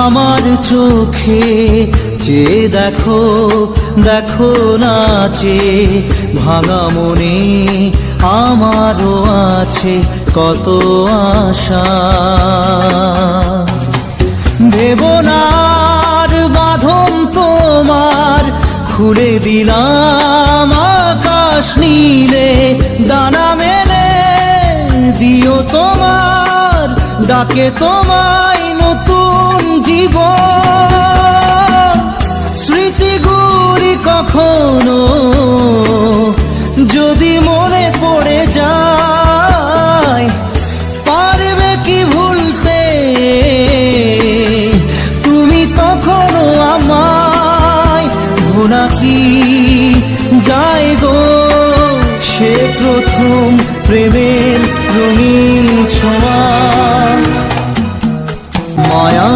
আমার চোখে চেয়ে দেখো, দেখো নাচে ভাঙা মনে আমারও আছে কত আশা। দেবনার বাঁধন তোমার খুলে দিলাম আকাশ নীলে, ডানা মেলে দিও তোমার ডাকে তোমায় নতুন জীবন। স্মৃতিগুলি কখনো যদি মনে পড়ে যায়, পারবে কি ভুলতে তুমি তখনও আমায়? ভোলা কি যায় গো সে প্রথম প্রেমের রঙিন ছোঁয়া। মায়া